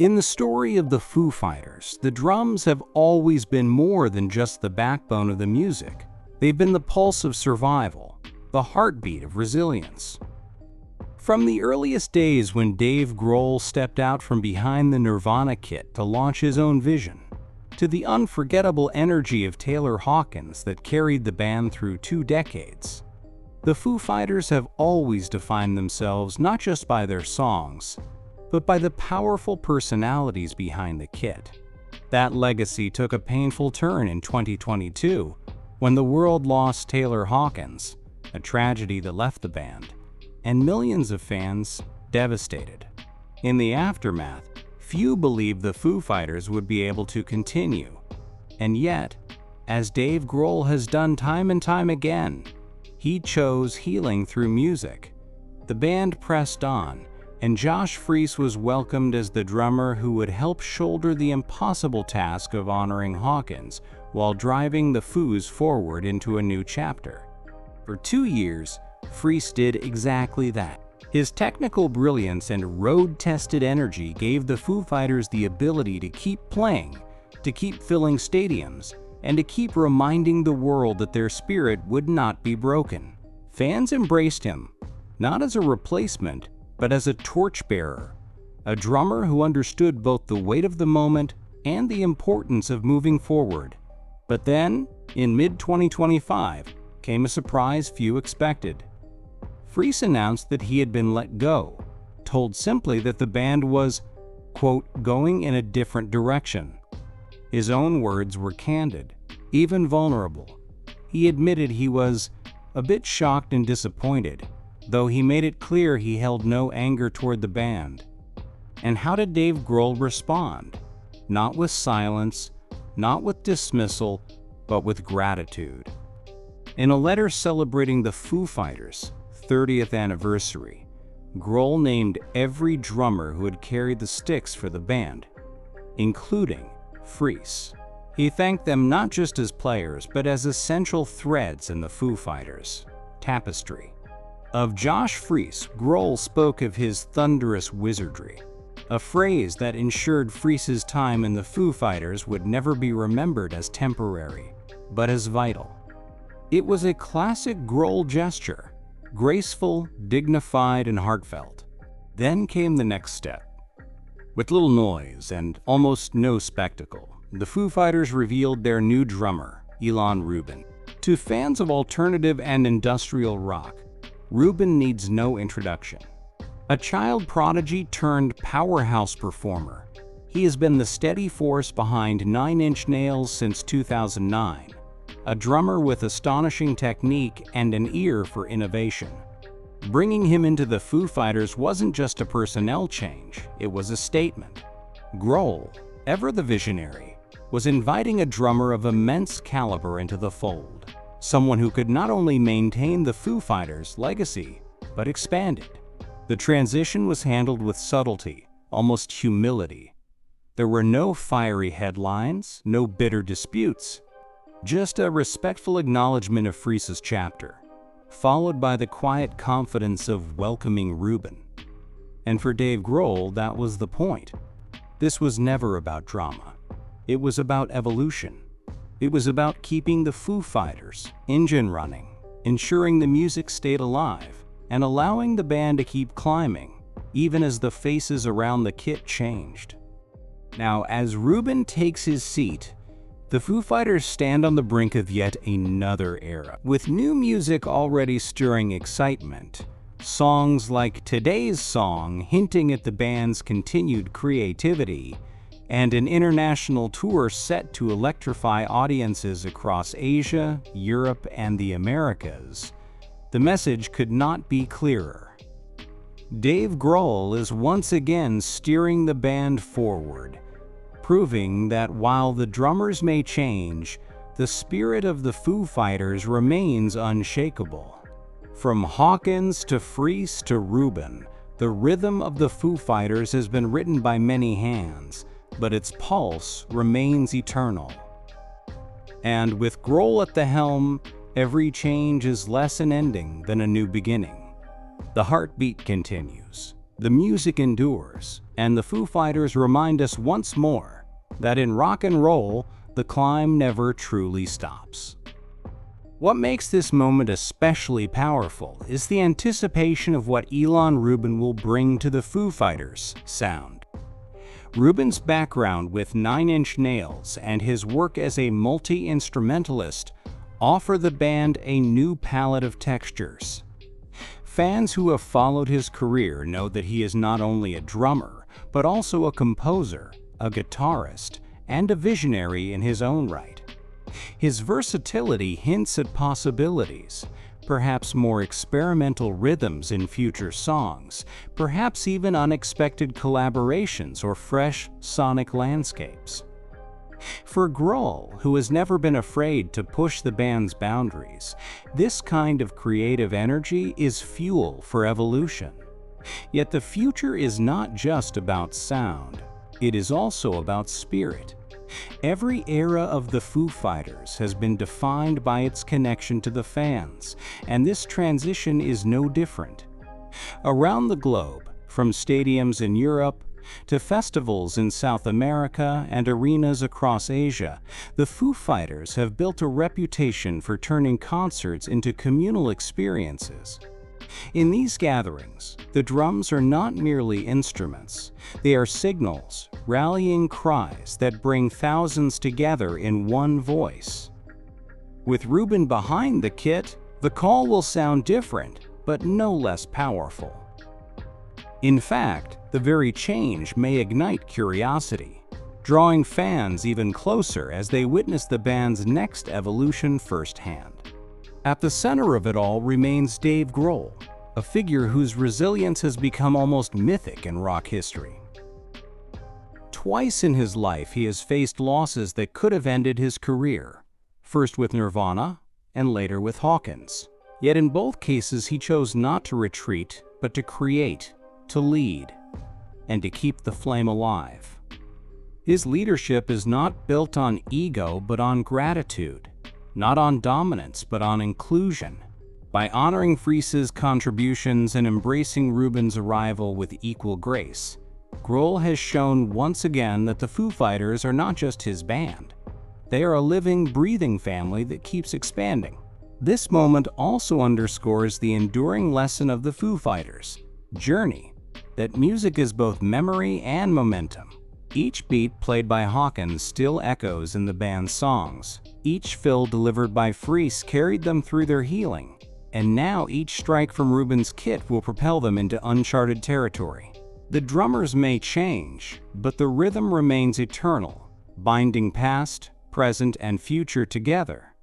In the story of the Foo Fighters, the drums have always been more than just the backbone of the music. They've been the pulse of survival, the heartbeat of resilience. From the earliest days when Dave Grohl stepped out from behind the Nirvana kit to launch his own vision, to the unforgettable energy of Taylor Hawkins that carried the band through 2 decades, the Foo Fighters have always defined themselves not just by their songs, but by the powerful personalities behind the kit. That legacy took a painful turn in 2022 when the world lost Taylor Hawkins, a tragedy that left the band, and millions of fans devastated. In the aftermath, few believed the Foo Fighters would be able to continue. And yet, as Dave Grohl has done time and time again, he chose healing through music. The band pressed on, and Josh Freese was welcomed as the drummer who would help shoulder the impossible task of honoring Hawkins while driving the Foos forward into a new chapter. For 2 years, Freese did exactly that. His technical brilliance and road-tested energy gave the Foo Fighters the ability to keep playing, to keep filling stadiums, and to keep reminding the world that their spirit would not be broken. Fans embraced him, not as a replacement, but as a torchbearer, a drummer who understood both the weight of the moment and the importance of moving forward. But then, in mid-2025, came a surprise few expected. Freese announced that he had been let go, told simply that the band was, quote, going in a different direction. His own words were candid, even vulnerable. He admitted he was a bit shocked and disappointed, though he made it clear he held no anger toward the band. And how did Dave Grohl respond? Not with silence, not with dismissal, but with gratitude. In a letter celebrating the Foo Fighters' 30th anniversary, Grohl named every drummer who had carried the sticks for the band, including Freese. He thanked them not just as players, but as essential threads in the Foo Fighters' tapestry. Of Josh Freese, Grohl spoke of his thunderous wizardry, a phrase that ensured Freese's time in the Foo Fighters would never be remembered as temporary, but as vital. It was a classic Grohl gesture, graceful, dignified, and heartfelt. Then came the next step. With little noise and almost no spectacle, the Foo Fighters revealed their new drummer, Ilan Rubin. To fans of alternative and industrial rock, Rubin needs no introduction. A child prodigy turned powerhouse performer, he has been the steady force behind 9 Inch Nails since 2009, a drummer with astonishing technique and an ear for innovation. Bringing him into the Foo Fighters wasn't just a personnel change, it was a statement. Grohl, ever the visionary, was inviting a drummer of immense caliber into the fold, someone who could not only maintain the Foo Fighters' legacy, but expand it. The transition was handled with subtlety, almost humility. There were no fiery headlines, no bitter disputes, just a respectful acknowledgement of Freese's chapter, followed by the quiet confidence of welcoming Rubin. And for Dave Grohl, that was the point. This was never about drama. It was about evolution. It was about keeping the Foo Fighters' engine running, ensuring the music stayed alive, and allowing the band to keep climbing, even as the faces around the kit changed. Now, as Rubin takes his seat, the Foo Fighters stand on the brink of yet another era. With new music already stirring excitement, songs like today's song hinting at the band's continued creativity, and an international tour set to electrify audiences across Asia, Europe, and the Americas, the message could not be clearer. Dave Grohl is once again steering the band forward, proving that while the drummers may change, the spirit of the Foo Fighters remains unshakable. From Hawkins to Freese to Rubin, the rhythm of the Foo Fighters has been written by many hands, but its pulse remains eternal. And with Grohl at the helm, every change is less an ending than a new beginning. The heartbeat continues, The music endures, and the Foo Fighters remind us once more that in rock and roll, the climb never truly stops. What makes this moment especially powerful is the anticipation of what Ilan Rubin will bring to the Foo Fighters' sound. Rubin's background with Nine Inch Nails and his work as a multi-instrumentalist offer the band a new palette of textures. Fans who have followed his career know that he is not only a drummer, but also a composer, a guitarist, and a visionary in his own right. His versatility hints at possibilities, perhaps more experimental rhythms in future songs, perhaps even unexpected collaborations or fresh sonic landscapes. For Grohl, who has never been afraid to push the band's boundaries, this kind of creative energy is fuel for evolution. Yet the future is not just about sound, it is also about spirit. Every era of the Foo Fighters has been defined by its connection to the fans, and this transition is no different. Around the globe, from stadiums in Europe to festivals in South America and arenas across Asia, the Foo Fighters have built a reputation for turning concerts into communal experiences. In these gatherings, the drums are not merely instruments. They are signals, rallying cries that bring thousands together in one voice. With Rubin behind the kit, the call will sound different, but no less powerful. In fact, the very change may ignite curiosity, drawing fans even closer as they witness the band's next evolution firsthand. At the center of it all remains Dave Grohl, a figure whose resilience has become almost mythic in rock history. Twice in his life he has faced losses that could have ended his career, first with Nirvana and later with Hawkins. Yet in both cases he chose not to retreat, but to create, to lead, and to keep the flame alive. His leadership is not built on ego but on gratitude, not on dominance but on inclusion. By honoring Freese's contributions and embracing Rubin's arrival with equal grace, Grohl has shown once again that the Foo Fighters are not just his band. They are a living, breathing family that keeps expanding. This moment also underscores the enduring lesson of the Foo Fighters' journey, that music is both memory and momentum. Each beat played by Hawkins still echoes in the band's songs. Each fill delivered by Freese carried them through their healing. And now each strike from Rubin's kit will propel them into uncharted territory. The drummers may change, but the rhythm remains eternal, binding past, present, and future together.